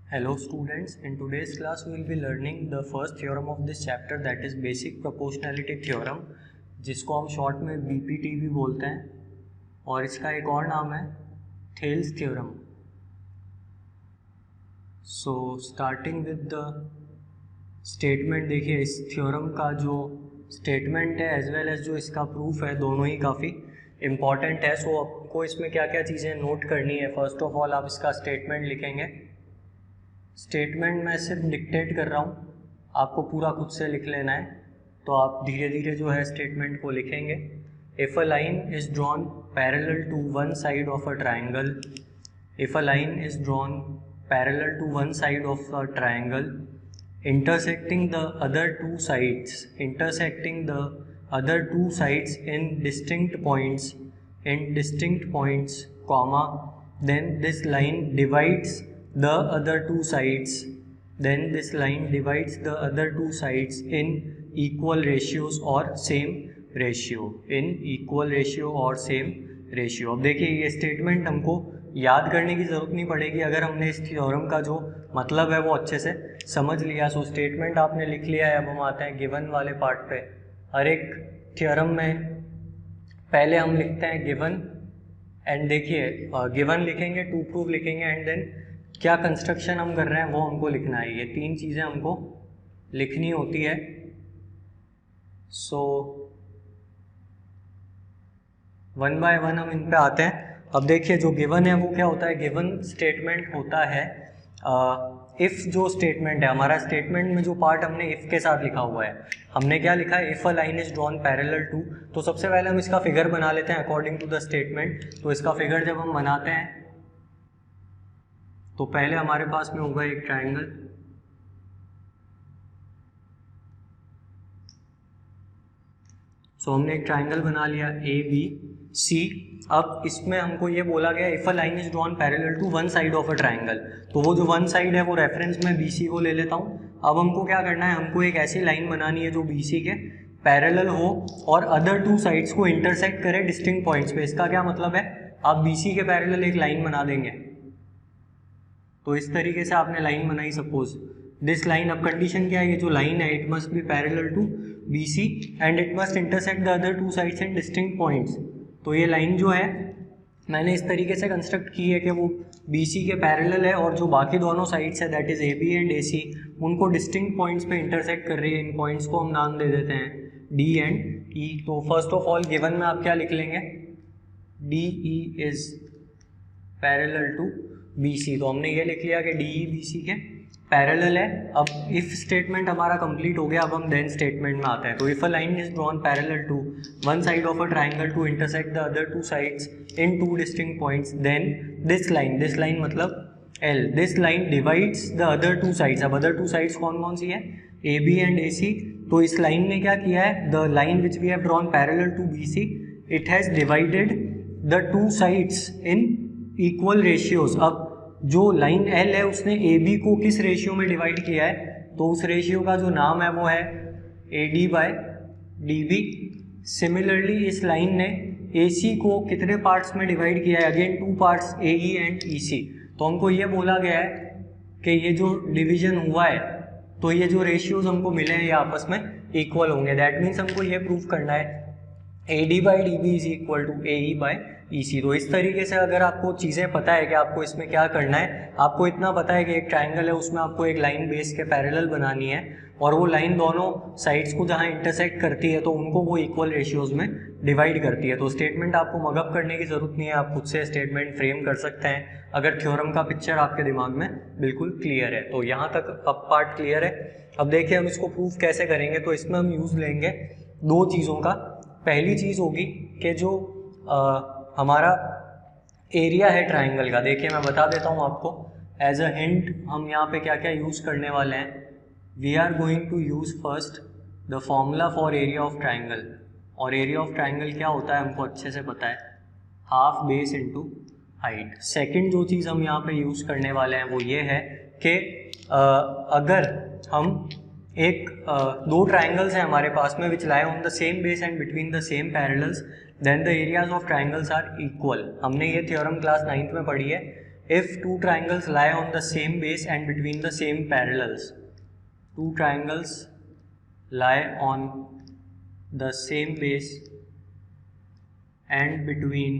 Hello students, in today's class we will be learning the first theorem of this chapter, that is basic proportionality theorem, जिसको हम short में BPT भी बोलते हैं और इसका एक और नाम है Thales theorem. So starting with the statement, देखिए इस थ्योरम का जो स्टेटमेंट है एज वेल एज जो इसका प्रूफ है दोनों ही काफ़ी इम्पॉर्टेंट है। सो आपको इसमें क्या क्या चीज़ें नोट करनी है। फर्स्ट ऑफ ऑल आप इसका स्टेटमेंट लिखेंगे। स्टेटमेंट मैं सिर्फ डिक्टेट कर रहा हूँ, आपको पूरा खुद से लिख लेना है, तो आप धीरे धीरे जो है स्टेटमेंट को लिखेंगे। If a line is drawn parallel to one side of a triangle, if a line is drawn parallel to one side of a triangle intersecting the other two sides, intersecting the other two sides in distinct points, comma, then this line divides the other two sides, then this line divides the other two sides in equal ratios or same ratio, in equal ratio or same ratio। अब देखिए ये statement हमको याद करने की ज़रूरत नहीं पड़ेगी अगर हमने इस थ्योरम का जो मतलब है वो अच्छे से समझ लिया। सो स्टेटमेंट आपने लिख लिया है। अब हम आते हैं गिवन वाले पार्ट पे। हर एक थ्योरम में पहले हम लिखते हैं गिवन, एंड देखिए गिवन लिखेंगे, टू प्रूफ लिखेंगे, एंड देन क्या कंस्ट्रक्शन हम कर रहे हैं वो हमको लिखना है। ये तीन चीज़ें हमको लिखनी होती है। सो वन बाय वन हम इन पे आते हैं। अब देखिए जो गिवन है वो क्या होता है, गिवन स्टेटमेंट होता है इफ़ जो स्टेटमेंट है, हमारा स्टेटमेंट में जो पार्ट हमने इफ़ के साथ लिखा हुआ है, हमने क्या लिखा है, if a line is drawn parallel to. तो सबसे पहले हम इसका फिगर बना लेते हैं अकॉर्डिंग टू द स्टेटमेंट। तो इसका फिगर जब हम बनाते हैं तो पहले हमारे पास में होगा एक ट्राइंगल, सो हमने एक ट्राइंगल बना लिया ABC। अब इसमें हमको ये बोला गया if a line is drawn parallel to one side of a triangle, तो वो जो वन साइड है वो रेफरेंस में BC को ले लेता हूँ। अब हमको क्या करना है, हमको एक ऐसी लाइन बनानी है जो BC के पैरेलल हो और अदर टू साइड्स को इंटरसेक्ट करे डिस्टिंक्ट पॉइंट्स पे। इसका क्या मतलब है, आप BC के पैरेलल एक लाइन बना देंगे, तो इस तरीके से आपने लाइन बनाई। सपोज दिस लाइन, अब कंडीशन क्या है, ये जो लाइन है it must be parallel to BC and it must intersect the other two sides in distinct points. तो ये लाइन जो है मैंने इस तरीके से कंस्ट्रक्ट की है कि वो BC के पैरेलल है और जो बाकी दोनों साइड्स है that is AB and AC, उनको डिस्टिंक्ट पॉइंट्स पे इंटरसेक्ट कर रही है। इन पॉइंट्स को हम नाम दे देते हैं D एंड E। तो फर्स्ट ऑफ ऑल गिवन में आप क्या लिख लेंगे, DE is parallel to BC। तो हमने ये लिख लिया कि DE BC के पैरेलल है। अब इफ स्टेटमेंट हमारा कंप्लीट हो गया, अब हम देन स्टेटमेंट में आते हैं। तो if a line is drawn parallel to one side of a triangle to intersect the other two sides in two distinct points, then this line मतलब L, this line divides the other two sides. अब other two sides कौन कौन सी है, AB and AC। तो इस line ने क्या किया है, the line which we have drawn parallel to BC, it has divided the two sides in equal ratios. अब जो लाइन L है उसने AB को किस रेशियो में डिवाइड किया है, तो उस रेशियो का जो नाम है वो है AD/DB। सिमिलरली इस लाइन ने AC को कितने पार्ट्स में डिवाइड किया है, again two parts AE and EC। तो हमको ये बोला गया है कि ये जो डिवीजन हुआ है तो ये जो रेशियोज हमको मिले हैं ये आपस में इक्वल होंगे। दैट मीन्स हमको ये प्रूव करना है AD/DB is equal to AE/EC। तो इस तरीके से अगर आपको चीज़ें पता है कि आपको इसमें क्या करना है, आपको इतना पता है कि एक ट्राइंगल है उसमें आपको एक लाइन बेस के पैरेलल बनानी है और वो लाइन दोनों साइड्स को जहाँ इंटरसेक्ट करती है तो उनको वो इक्वल रेशियोज में डिवाइड करती है। तो स्टेटमेंट आपको मगअप करने की ज़रूरत नहीं है, आप खुद से स्टेटमेंट फ्रेम कर सकते हैं अगर थ्योरम का पिक्चर आपके दिमाग में बिल्कुल क्लियर है। तो यहाँ तक अब पार्ट क्लियर है। अब देखिए हम इसको प्रूफ कैसे करेंगे। तो इसमें हम यूज़ लेंगे दो चीज़ों का। पहली चीज़ होगी कि जो हमारा एरिया है ट्राइंगल का, देखिए मैं बता देता हूँ आपको एज अ हिंट हम यहाँ पे क्या क्या यूज़ करने वाले हैं। We are going to use first the formula for area of triangle. और एरिया ऑफ ट्राइंगल क्या होता है हमको अच्छे से पता है, half base into height. Second जो चीज़ हम यहाँ पे यूज़ करने वाले हैं वो ये है कि अगर हम एक दो ट्राइंगल्स हैं हमारे पास में which lie on the same base and between the same parallels, then the areas of triangles are equal. हमने ये थ्योरम क्लास 9th में पढ़ी है if two triangles lie on the same base and between the same parallels, two triangles lie on the same base and between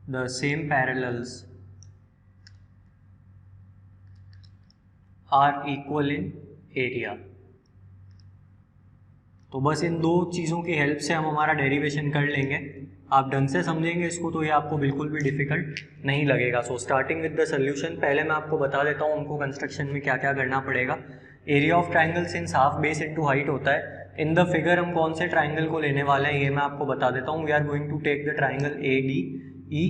the same parallels are equal in area। तो बस इन दो चीज़ों की help से हम हमारा डेरिवेशन कर लेंगे। आप ढंग से समझेंगे इसको तो ये आपको बिल्कुल भी डिफिकल्ट नहीं लगेगा। So starting with the solution, पहले मैं आपको बता देता हूँ हमको कंस्ट्रक्शन में क्या क्या करना पड़ेगा। Area of triangle since half base into height होता है, इन द फिगर हम कौन से ट्राइंगल को लेने वाले हैं ये मैं आपको बता देता हूँ। We are going to take the triangle A D E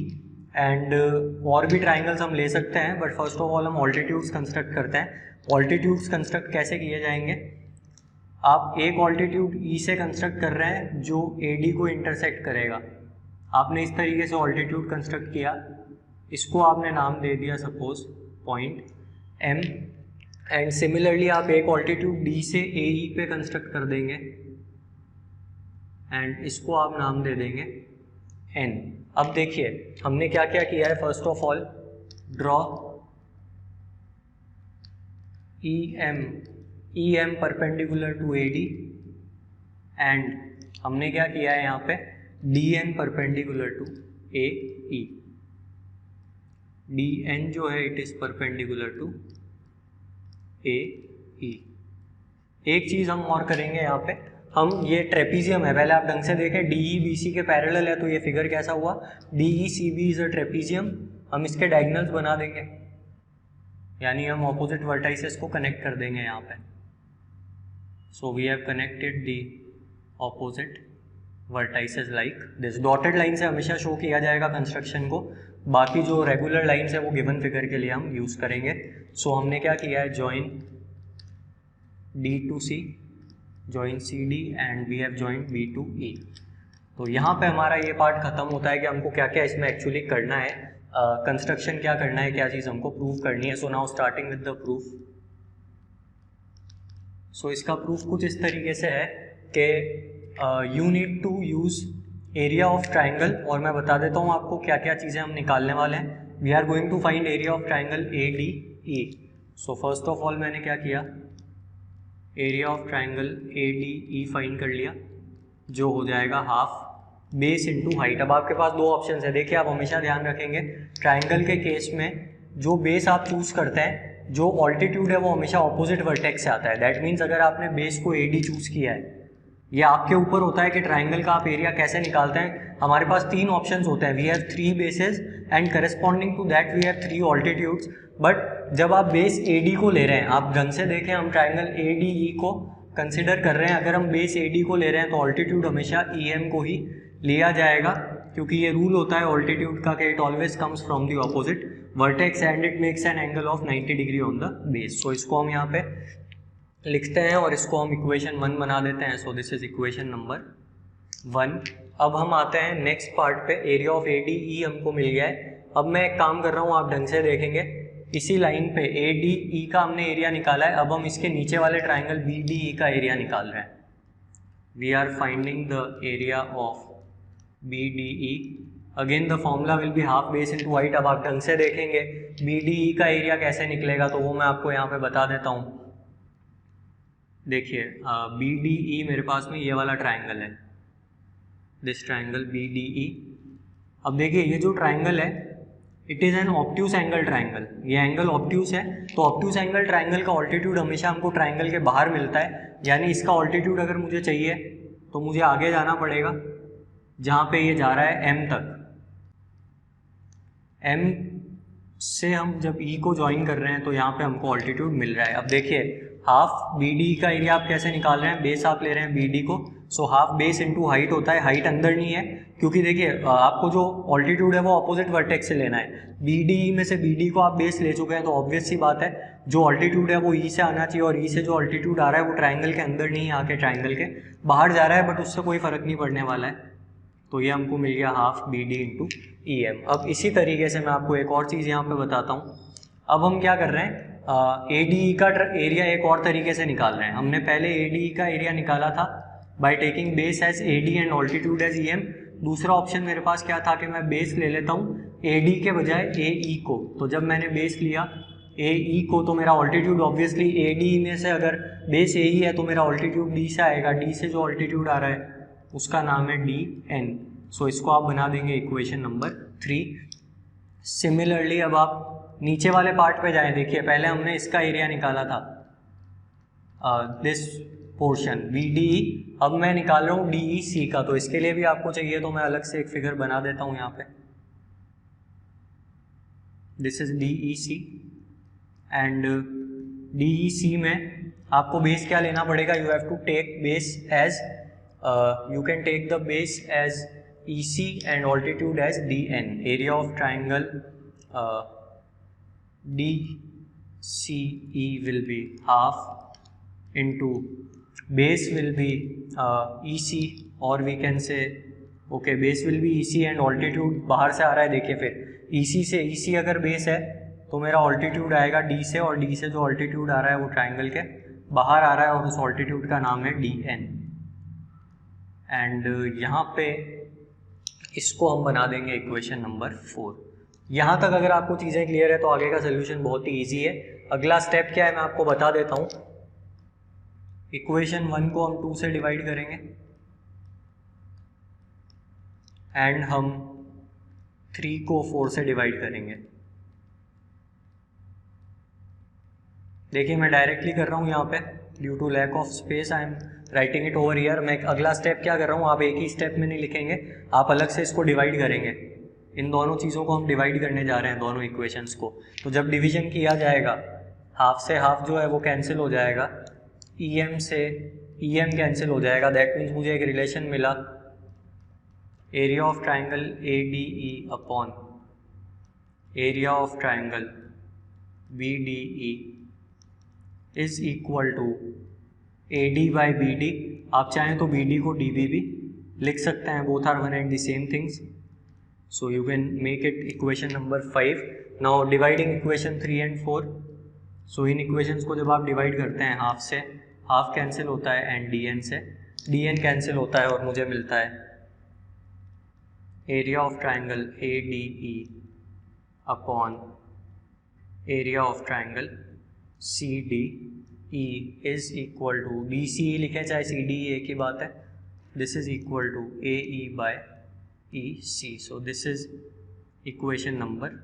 and और भी ट्राइंगल्स हम ले सकते हैं, बट फर्स्ट ऑफ ऑल हम ऑल्टीट्यूड्स कंस्ट्रक्ट करते हैं। ऑल्टीट्यूड्स कंस्ट्रक्ट कैसे किए जाएंगे, आप एक ऑल्टीट्यूड ई से कंस्ट्रक्ट कर रहे हैं जो ए डी को इंटरसेक्ट करेगा। आपने इस तरीके से ऑल्टीट्यूड कंस्ट्रक्ट किया, इसको आपने नाम दे दिया suppose point M, and similarly आप एक ऑल्टीट्यूड डी से ए ई पे कंस्ट्रक्ट कर देंगे एंड इसको आप नाम दे देंगे एन। अब देखिए हमने क्या क्या किया है। First of all draw E M perpendicular to A D, and हमने क्या किया है यहाँ पे D N perpendicular to A E. D N जो है it is perpendicular to A E. एक चीज़ हम और करेंगे यहाँ पे, हम ये ट्रेपीजियम है, पहले आप ढंग से देखें, डी ई बी सी के पैरेलल है तो ये फिगर कैसा हुआ, D E C B is a trapezium. हम इसके डायगोनल्स बना देंगे, यानी हम ऑपोजिट वर्टाइसेस को कनेक्ट कर देंगे यहाँ पे। So we have connected the opposite vertices like this. Dotted line से हमेशा शो किया जाएगा कंस्ट्रक्शन को, बाकी जो रेगुलर लाइन्स है वो गिवन फिगर के लिए हम यूज़ करेंगे। सो हमने क्या किया है, join D to C, join C D and we have join B to E. तो यहाँ पे हमारा ये पार्ट खत्म होता है कि हमको क्या क्या इसमें एक्चुअली करना है, कंस्ट्रक्शन क्या करना है, क्या चीज़ हमको प्रूव करनी है। So now starting with the proof. So इसका प्रूफ कुछ इस तरीके से है कि you need to use area of triangle, और मैं बता देता हूँ आपको क्या क्या चीज़ें हम निकालने वाले हैं। We are going to find area of triangle A D E. So first of all मैंने क्या किया, area of triangle A D E find कर लिया, जो हो जाएगा हाफ बेस इनटू हाइट। अब आपके पास दो ऑप्शन है, देखिए आप हमेशा ध्यान रखेंगे ट्राइंगल के केस में जो बेस आप चूज़ करते हैं, जो ऑल्टीट्यूड है वो हमेशा ऑपोजिट वर्टेक्स से आता है। दैट मीन्स अगर आपने बेस को ए डी चूज़ किया है, ये आपके ऊपर होता है कि ट्राइंगल का आप एरिया कैसे निकालते हैं। हमारे पास तीन ऑप्शंस होते हैं, we have three bases and corresponding to that we have three altitudes. But जब आप बेस ए डी को ले रहे हैं, आप ढंग से देखें, हम ट्राइंगल ए डी ई को कंसिडर कर रहे हैं, अगर हम बेस ए डी को ले रहे हैं तो ऑल्टीट्यूड हमेशा ई एम को ही लिया जाएगा, क्योंकि ये रूल होता है ऑल्टीट्यूड का कि it always comes from the opposite vertex and it makes an angle of 90 degree on the base. So इसको हम यहाँ पे लिखते हैं और इसको हम इक्वेशन 1 बना देते हैं। सो दिस इज इक्वेशन नंबर 1। अब हम आते हैं नेक्स्ट पार्ट पे, एरिया ऑफ ए डी ई हमको मिल गया है। अब मैं एक काम कर रहा हूँ, आप ढंग से देखेंगे, इसी लाइन पे ए डी ई का हमने एरिया निकाला है, अब हम इसके नीचे वाले ट्राइंगल बी डी ई का एरिया निकाल रहे हैं। We are finding the area of B D E. Again the formula will be half base into height. अब आप ढंग से देखेंगे बी डी ई का एरिया कैसे निकलेगा, तो वो मैं आपको यहाँ पे बता देता हूँ। देखिए बी डी ई मेरे पास में ये वाला ट्राइंगल है, this triangle B D E. अब देखिए ये जो ट्राइंगल है it is an obtuse angle triangle, ये एंगल ऑब्ट्यूस है, तो ऑब्ट्यूस एंगल ट्राइंगल का ऑल्टीट्यूड हमेशा हमको ट्राइंगल के बाहर मिलता है। यानी इसका ऑल्टीट्यूड अगर मुझे चाहिए तो मुझे आगे जाना पड़ेगा, जहाँ पे ये जा रहा है एम तक। एम से हम जब ई को ज्वाइन कर रहे हैं तो यहाँ पे हमको ऑल्टीट्यूड मिल रहा है। अब देखिए हाफ बी डी का एरिया आप कैसे निकाल रहे हैं, बेस आप ले रहे हैं बी डी को, so half base into height होता है, हाइट अंदर नहीं है क्योंकि देखिए आपको जो ऑल्टीट्यूड है वो अपोजिट वर्टेक्स से लेना है। बी डी ई में से बी डी को आप बेस ले चुके हैं तो ऑब्वियस सी बात है जो ऑल्टीट्यूड है वो ई से आना चाहिए, और ई से जो ऑल्टीट्यूड आ रहा है वो ट्राइंगल के अंदर नहीं आके ट्राइंगल के बाहर जा रहा है, बट उससे कोई फ़र्क नहीं पड़ने वाला है। तो ये हमको मिल गया half B D into E M. अब इसी तरीके से मैं आपको एक और चीज़ यहाँ पे बताता हूँ। अब हम क्या कर रहे हैं, ए डी ई का एरिया एक और तरीके से निकाल रहे हैं। हमने पहले ए डी ई का एरिया निकाला था by taking base as A D and altitude as E M. दूसरा ऑप्शन मेरे पास क्या था कि मैं बेस ले लेता हूँ ए डी के बजाय ए ई को, तो जब मैंने बेस लिया ए ई को तो मेरा ऑल्टीट्यूड ऑब्वियसली ए डी में से, अगर बेस ए ई है तो मेरा ऑल्टीट्यूड डी से आएगा, डी से जो ऑल्टीट्यूड आ रहा है उसका नाम है डी एन। सो इसको आप बना देंगे इक्वेशन नंबर 3। सिमिलरली अब आप नीचे वाले पार्ट पे जाएं, देखिए पहले हमने इसका एरिया निकाला था, this portion B D E, अब मैं निकाल रहा हूँ डी ई सी का, तो इसके लिए भी आपको चाहिए तो मैं अलग से एक फिगर बना देता हूँ यहाँ पे। This is D E C and D E C में आपको बेस क्या लेना पड़ेगा, you have to take base as, you can take the base as E C and altitude as D N. Area of triangle D C E will be half into base will be EC, or we can say okay base will be EC and altitude बाहर से आ रहा है, देखिए फिर EC से, EC अगर base है तो मेरा ऑल्टीट्यूड आएगा D से, और D से जो ऑल्टीट्यूड आ रहा है वो ट्राइंगल के बाहर आ रहा है और उस ऑल्टीट्यूड का नाम है DN। एंड यहाँ पे इसको हम बना देंगे इक्वेशन नंबर 4। यहाँ तक अगर आपको चीज़ें क्लियर है तो आगे का सोल्यूशन बहुत ही ईजी है। अगला स्टेप क्या है मैं आपको बता देता हूँ। इक्वेशन 1 को हम 2 से डिवाइड करेंगे एंड हम 3 को 4 से डिवाइड करेंगे। देखिए मैं डायरेक्टली कर रहा हूँ यहाँ पे, due to lack of space I am writing it over here. मैं अगला स्टेप क्या कर रहा हूँ, आप एक ही स्टेप में नहीं लिखेंगे, आप अलग से इसको डिवाइड करेंगे। इन दोनों चीज़ों को हम डिवाइड करने जा रहे हैं, दोनों इक्वेशंस को। तो जब डिवीजन किया जाएगा हाफ से हाफ जो है वो कैंसिल हो जाएगा, EM से EM कैंसिल हो जाएगा, दैट मीन्स मुझे एक रिलेशन मिला area of triangle ADE upon area of triangle BDE is equal to AD by BD। आप चाहें तो BD को DB भी लिख सकते हैं, both are one and the same things, so you can make it equation number 5। Now dividing equation 3 and 4। So इन equations को जब आप डिवाइड करते हैं हाफ से हाफ कैंसिल होता है एंड DN से DN कैंसिल होता है और मुझे मिलता है area of triangle ADE upon area of triangle CDE is equal to DCE लिखे चाहे CDE एक ही बात है, this is equal to AE by EC। So this is equation number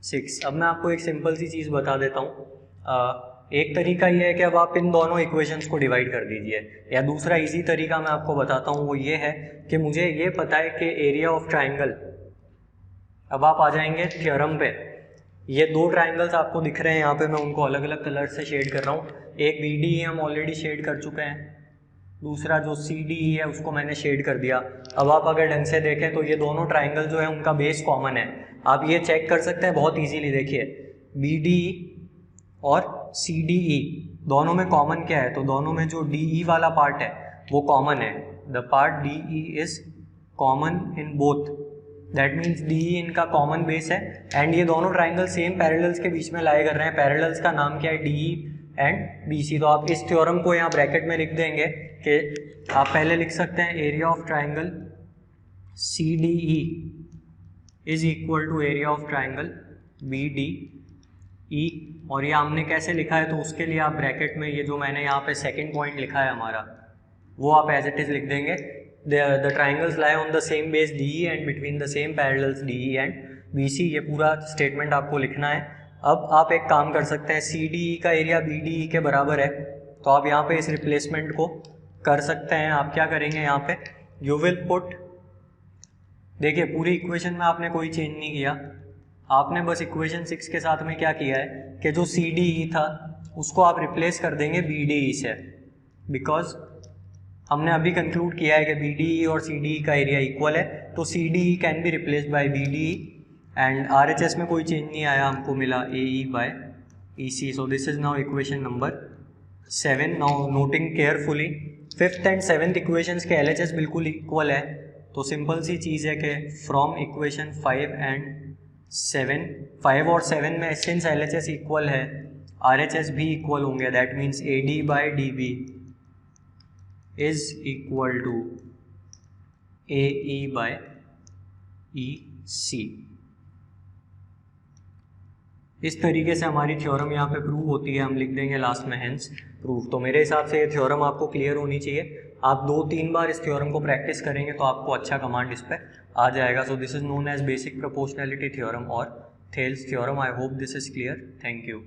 6। अब मैं आपको एक सिंपल सी चीज़ बता देता हूँ। एक तरीका ये है कि अब आप इन दोनों इक्वेशंस को डिवाइड कर दीजिए, या दूसरा इजी तरीका मैं आपको बताता हूँ वो ये है कि मुझे ये पता है कि एरिया ऑफ ट्राइंगल, अब आप आ जाएंगे थ्योरम पे, ये 2 ट्राइंगल्स आपको दिख रहे हैं यहाँ पे, मैं उनको अलग अलग कलर से शेड कर रहा हूँ। एक BDE हम ऑलरेडी शेड कर चुके हैं, दूसरा जो CDE है उसको मैंने शेड कर दिया। अब आप अगर ढंग से देखें तो ये दोनों ट्राइंगल जो है उनका बेस कॉमन है, आप ये चेक कर सकते हैं बहुत ईजीली। देखिए BDE और CDE दोनों में कॉमन क्या है, तो दोनों में जो DE वाला पार्ट है वो कॉमन है, the part DE is common in both, that means DE इनका कॉमन बेस है। एंड ये दोनों ट्राइंगल सेम पैरेलल्स के बीच में लाए कर रहे हैं, पैरेलल्स का नाम क्या है DE एंड BC। तो आप इस थ्योरम को यहाँ ब्रैकेट में लिख देंगे कि आप पहले लिख सकते हैं area of triangle CDE is equal to area of triangle BDE, और ये हमने कैसे लिखा है तो उसके लिए आप ब्रैकेट में ये जो मैंने यहाँ पे सेकंड पॉइंट लिखा है हमारा वो आप एज इट इज लिख देंगे, the triangles lie on the same base DE and between the same parallels DE and BC। ये पूरा स्टेटमेंट आपको लिखना है। अब आप एक काम कर सकते हैं, CDE का एरिया BDE के बराबर है, तो आप यहाँ पे इस रिप्लेसमेंट को कर सकते हैं। आप क्या करेंगे यहाँ पे, यू विल पुट, देखिए पूरी इक्वेशन में आपने कोई चेंज नहीं किया, आपने बस इक्वेशन 6 के साथ में क्या किया है कि जो CDE था उसको आप रिप्लेस कर देंगे BDE से, बिकॉज हमने अभी कंक्लूड किया है कि BDE और CDE का एरिया इक्वल है, तो CDE can be replaced by BDE and RHS में कोई चेंज नहीं आया, हमको मिला AE by EC। So this is now equation number 7। Now noting carefully, 5th and 7th equations के LHS बिल्कुल इक्वल है, तो सिंपल सी चीज़ है कि फ्रॉम इक्वेशन 5 एंड 7, 5 और 7 में सिंस LHS इक्वल है RHS भी इक्वल होंगे, that means AD by DB is equal to AE by EC। इस तरीके से हमारी थ्योरम यहाँ पे प्रूव होती है, हम लिख देंगे लास्ट में हेंस प्रूव। तो मेरे हिसाब से ये थ्योरम आपको क्लियर होनी चाहिए। आप 2-3 बार इस थ्योरम को प्रैक्टिस करेंगे तो आपको अच्छा कमांड इस पर आ जाएगा। So this is known as basic proportionality theorem और Thales theorem. I hope this is clear. Thank you.